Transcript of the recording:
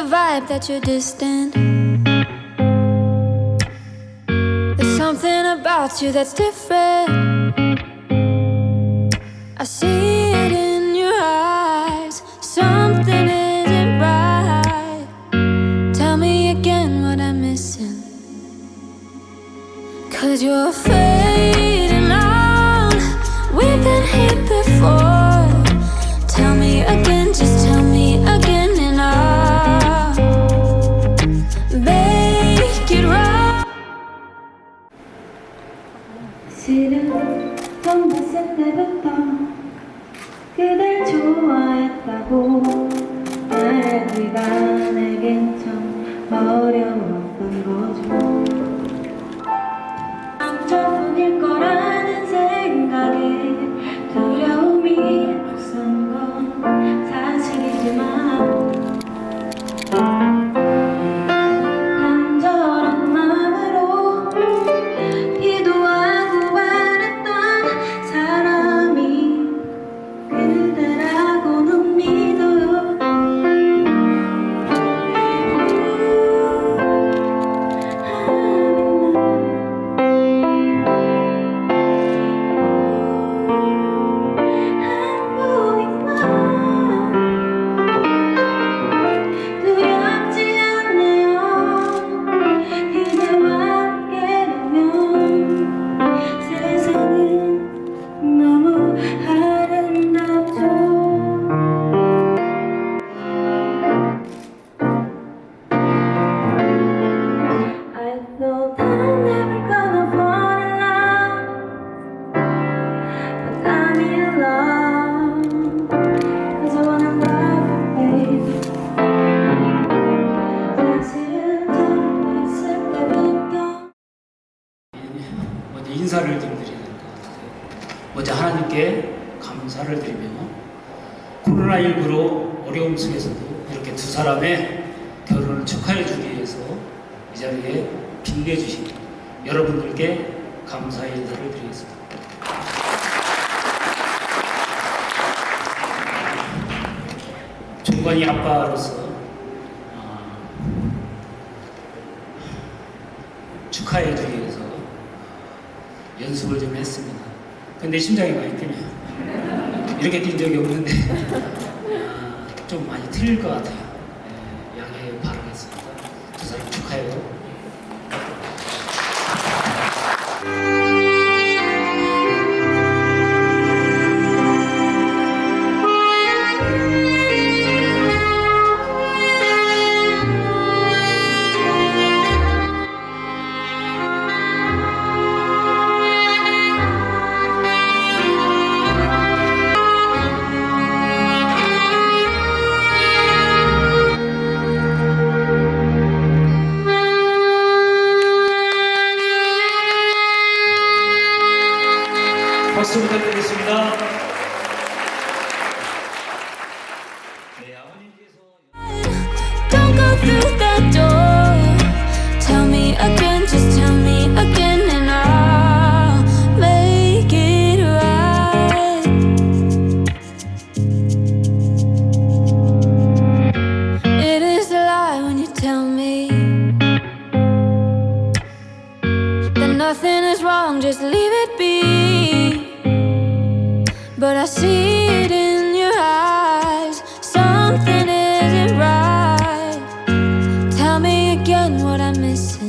the vibe that you're distant. There's something about you that's different. I see it in your eyes. Something isn't right. Tell me again what I'm missing. 'Cause you're fading out. We've been here before. Tell me again, just tell me again, and I'll make it right. 실은 처음 봤을 때부터 그댈 좋아했다고 말하기가 내겐 참 어려웠던 거죠. 상처뿐일 거라는 생각에 두려움이 앞선 건 사실이지만 간절한 마음으로 기도하고 바랬던 사람이 그대라고는 믿어요. 인사를 좀 드려야 될 것 같아요. 먼저 하나님께 감사를 드리며 코로나19로 어려움 속에서도 이렇게 두 사람의 결혼을 축하해 주기 위해서 이 자리에 빛내주신 여러분들께 감사의 인사를 드리겠습니다. 종관이 아빠로서 축하해 주기 위해서 연습을 좀 했습니다. 근데 심장이 많이 뛰네요. 이렇게 뛴 적이 없는데 좀 많이 틀릴 것 같아요. 양해 바라겠습니다. 두 사람 축하해요. 박수 부탁드리겠습니다. 네, 아버님께서 Don't go through that door. Tell me again, just tell me again, and I'll make it right. It is a lie when you tell me that nothing is wrong, just leave it be. But I see it in your eyes. Something isn't right. Tell me again what I'm missing.